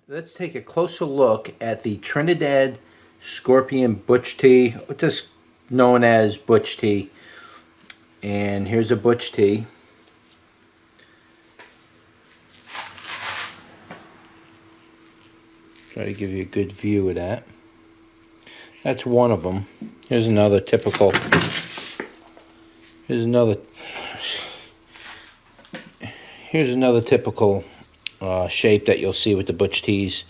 Let's take a closer look at the Trinidad Scorpion Butch T, just known as Butch T. And here's a Butch T. Try to give you a good view of that. That's one of them. Here's another typical. Here's another typical shape that you'll see with the Butch Tees.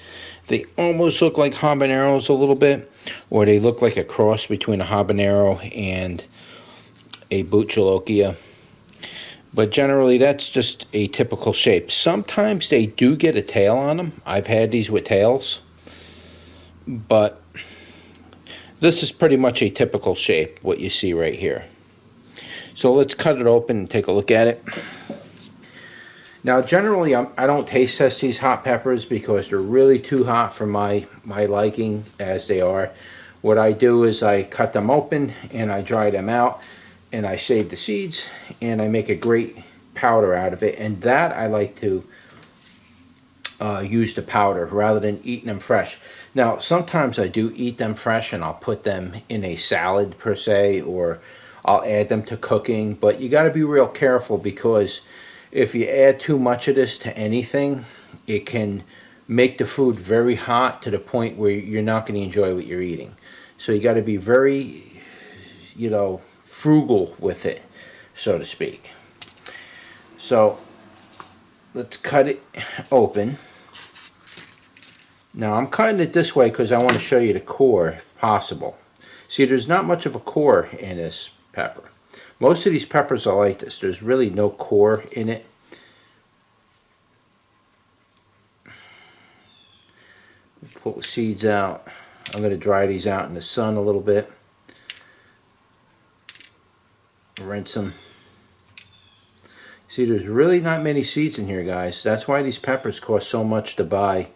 They almost look like habaneros a little bit, or they look like a cross between a habanero and a Buchalokia. But generally, that's just a typical shape. Sometimes they do get a tail on them. I've had these with tails, but this is pretty much a typical shape, what you see right here. So let's cut it open and take a look at it. Now, generally, I don't taste test these hot peppers because they're really too hot for my liking as they are. What I do is I cut them open and I dry them out and I shave the seeds and I make a great powder out of it. And that I like to use the powder rather than eating them fresh. Now, sometimes I do eat them fresh and I'll put them in a salad per se, or I'll add them to cooking. But you got to be real careful because if you add too much of this to anything, it can make the food very hot to the point where you're not going to enjoy what you're eating. So you got to be very, frugal with it, so to speak. So let's cut it open. Now I'm cutting it this way because I want to show you the core if possible. See, there's not much of a core in this pepper. Most of these peppers are like this. There's really no core in it. Pull the seeds out. I'm going to dry these out in the sun a little bit. Rinse them. See, there's really not many seeds in here, guys. That's why these peppers cost so much to buy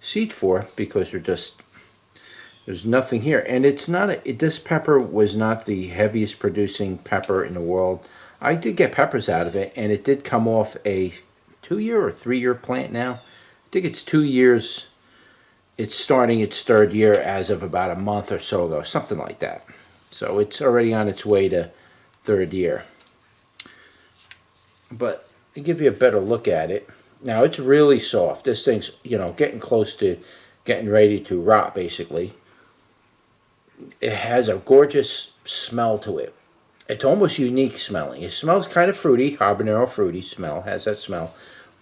seed for, because there's nothing here. And it's not this pepper was not the heaviest producing pepper in the world. I did get peppers out of it, and it did come off a 2-year or 3-year plant now. I think it's 2 years. It's starting its 3rd year as of about a month or so ago, something like that. So it's already on its way to 3rd year. But to give you a better look at it, now it's really soft. This thing's, getting close to getting ready to rot, basically. It has a gorgeous smell to it. It's almost unique smelling. It smells kind of fruity, habanero fruity smell, has that smell.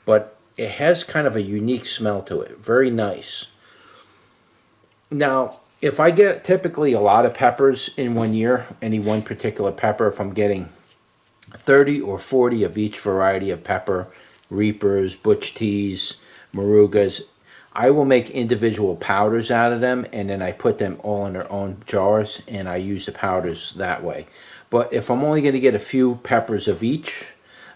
But it has kind of a unique smell to it. Very nice. Now, if I get typically a lot of peppers in 1 year, any one particular pepper, if I'm getting 30 or 40 of each variety of pepper, Reapers, Butch Tees, Morugas, I will make individual powders out of them, and then I put them all in their own jars, and I use the powders that way. But if I'm only going to get a few peppers of each,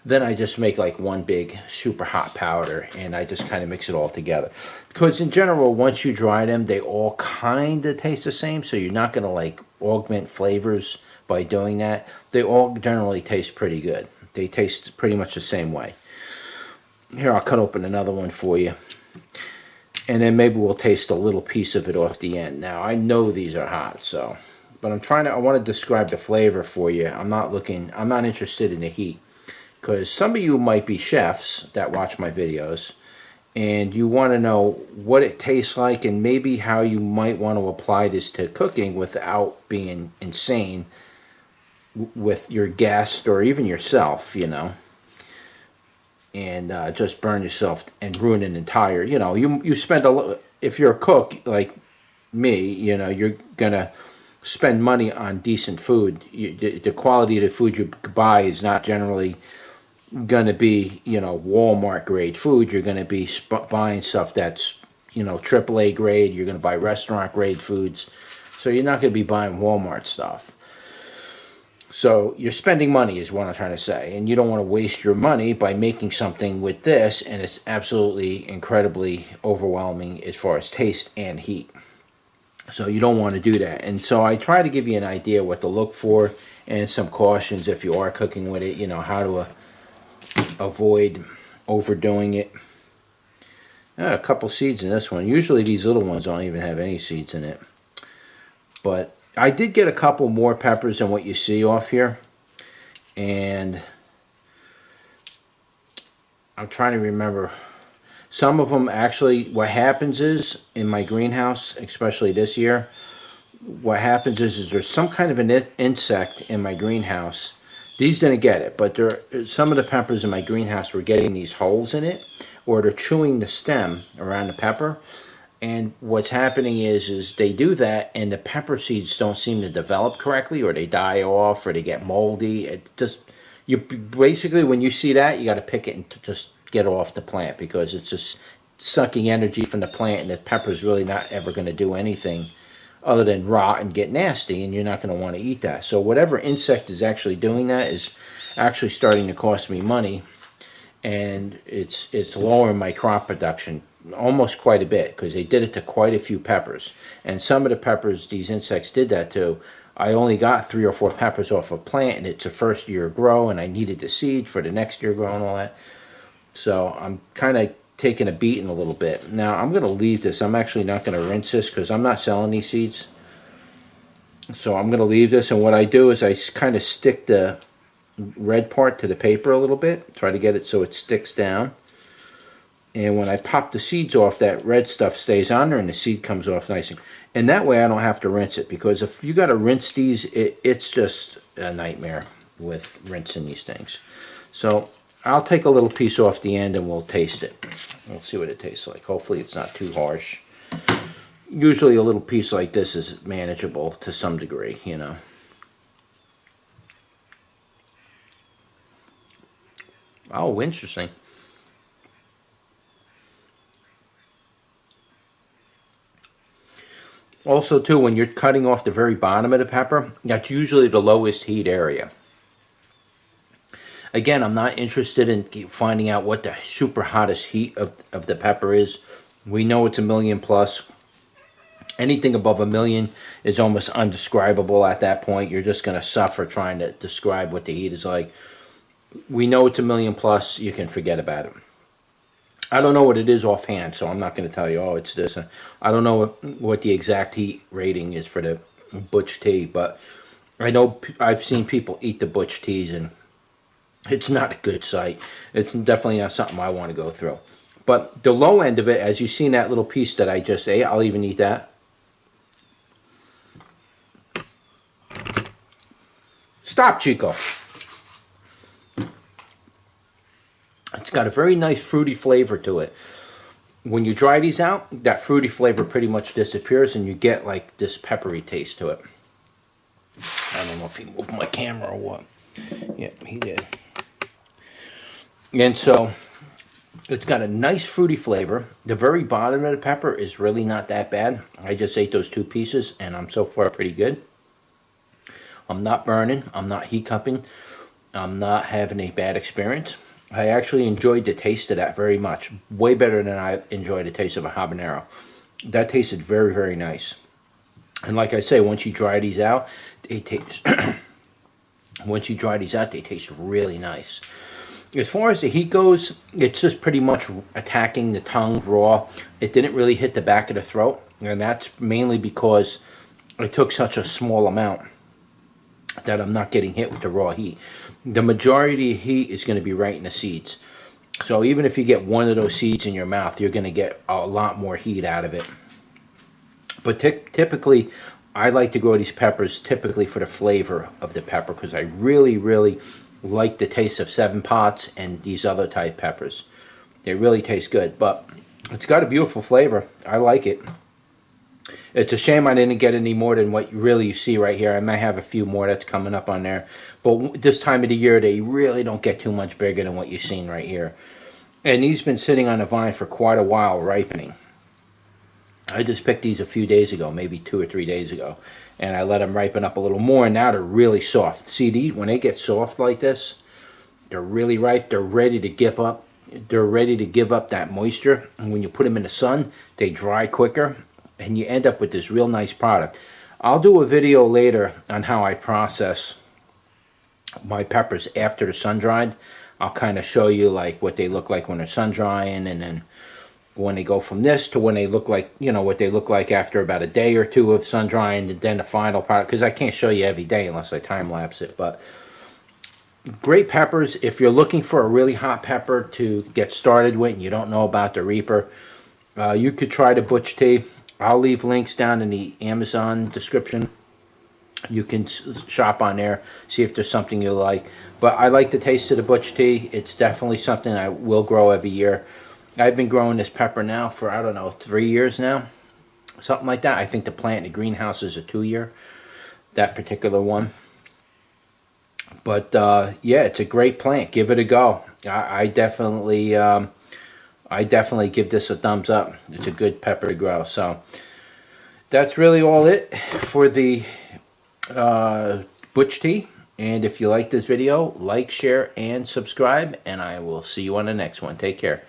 then I just make like one big super hot powder, and I just kind of mix it all together. Because in general, once you dry them, they all kind of taste the same, so you're not going to like augment flavors by doing that. They all generally taste pretty good. They taste pretty much the same way. Here, I'll cut open another one for you. And then maybe we'll taste a little piece of it off the end. Now, I know these are hot, so. But I want to describe the flavor for you. I'm not interested in the heat. Because some of you might be chefs that watch my videos, and you want to know what it tastes like and maybe how you might want to apply this to cooking without being insane with your guest or even yourself, and just burn yourself and ruin an entire, you spend if you're a cook like me, you're gonna spend money on decent food. The quality of the food you buy is not generally gonna be, Walmart grade food. You're gonna be buying stuff that's, AAA grade. You're gonna buy restaurant grade foods, so you're not gonna be buying Walmart stuff. So you're spending money is what I'm trying to say, and you don't want to waste your money by making something with this, and it's absolutely incredibly overwhelming as far as taste and heat. So you don't want to do that. And so I try to give you an idea what to look for and some cautions if you are cooking with it, how to avoid overdoing it. A couple seeds in this one. Usually these little ones don't even have any seeds in it. But I did get a couple more peppers than what you see off here. And I'm trying to remember. Some of them actually, what happens is, in my greenhouse, especially this year, what happens is there's some kind of an insect in my greenhouse. These didn't get it, but some of the peppers in my greenhouse were getting these holes in it, or they're chewing the stem around the pepper. And what's happening is they do that, and the pepper seeds don't seem to develop correctly, or they die off, or they get moldy. It just, you basically, when you see that, you got to pick it and just get off the plant, because it's just sucking energy from the plant, and the pepper's really not ever going to do anything other than rot and get nasty, and you're not going to want to eat that. So whatever insect is actually doing that is actually starting to cost me money, and it's lowering my crop production almost quite a bit, because they did it to quite a few peppers. And some of the peppers these insects did that to, I only got 3 or 4 peppers off a plant, and it's a first year grow, and I needed the seed for the next year grow and all that. So I'm kind of taking a beating a little bit. Now I'm going to leave this. I'm actually not going to rinse this, because I'm not selling these seeds. So I'm going to leave this, and what I do is I kind of stick the red part to the paper a little bit, try to get it so it sticks down. And when I pop the seeds off, that red stuff stays on there, and the seed comes off nice. And that way I don't have to rinse it, because if you got to rinse these, it's just a nightmare with rinsing these things. So I'll take a little piece off the end and we'll taste it. We'll see what it tastes like. Hopefully it's not too harsh. Usually a little piece like this is manageable to some degree, you know. Oh, interesting. Also, too, when you're cutting off the very bottom of the pepper, that's usually the lowest heat area. Again, I'm not interested in finding out what the super hottest heat of the pepper is. We know it's 1,000,000 plus. Anything above 1,000,000 is almost undescribable at that point. You're just going to suffer trying to describe what the heat is like. We know it's 1,000,000 plus. You can forget about it. I don't know what it is offhand, so I'm not going to tell you, oh, it's this. I don't know what the exact heat rating is for the Butch T, but I know I've seen people eat the Butch Ts, and it's not a good sight. It's definitely not something I want to go through. But the low end of it, as you seen that little piece that I just ate, I'll even eat that. Stop, Chico. It's got a very nice fruity flavor to it. When you dry these out, that fruity flavor pretty much disappears, and you get like this peppery taste to it. I don't know if he moved my camera or what. Yeah, he did. And so it's got a nice fruity flavor. The very bottom of the pepper is really not that bad. I just ate those 2 pieces, and I'm so far pretty good. I'm not burning. I'm not heat cupping. I'm not having a bad experience. I actually enjoyed the taste of that very much. Way better than I enjoyed the taste of a habanero. That tasted very, very nice. And like I say, once you dry these out, they taste once you dry these out, they taste really nice. As far as the heat goes, it's just pretty much attacking the tongue raw. It didn't really hit the back of the throat, and that's mainly because I took such a small amount that I'm not getting hit with the raw heat. The majority of heat is going to be right in the seeds. So even if you get one of those seeds in your mouth, you're going to get a lot more heat out of it. But typically, I like to grow these peppers typically for the flavor of the pepper, because I really, really like the taste of 7 Pots and these other type peppers. They really taste good, but it's got a beautiful flavor. I like it. It's a shame I didn't get any more than what you see right here. I might have a few more that's coming up on there. But this time of the year, they really don't get too much bigger than what you've seen right here. And these been sitting on the vine for quite a while, ripening. I just picked these a few days ago, maybe 2 or 3 days ago. And I let them ripen up a little more, and now they're really soft. See, these, when they get soft like this, they're really ripe. They're ready to give up. They're ready to give up that moisture. And when you put them in the sun, they dry quicker, and you end up with this real nice product. I'll do a video later on how I process my peppers after they're sun dried. I'll kind of show you like what they look like when they're sun drying, and then when they go from this to when they look like, you know, what they look like after about a day or two of sun drying, and then the final product, because I can't show you every day unless I time lapse it. But great peppers. If you're looking for a really hot pepper to get started with and you don't know about the Reaper, you could try the Butch T. I'll leave links down in the Amazon description. You can shop on there, see if there's something you like. But I like the taste of the Butch T. It's definitely something I will grow every year. I've been growing this pepper now for, I don't know, 3 years now. Something like that. I think the plant in the greenhouse is a 2-year. That particular one. But yeah, it's a great plant. Give it a go. I definitely give this a thumbs up. It's a good pepper to grow. So that's really all it for the Butch T. And if you like this video, like, share, and subscribe. And I will see you on the next one. Take care.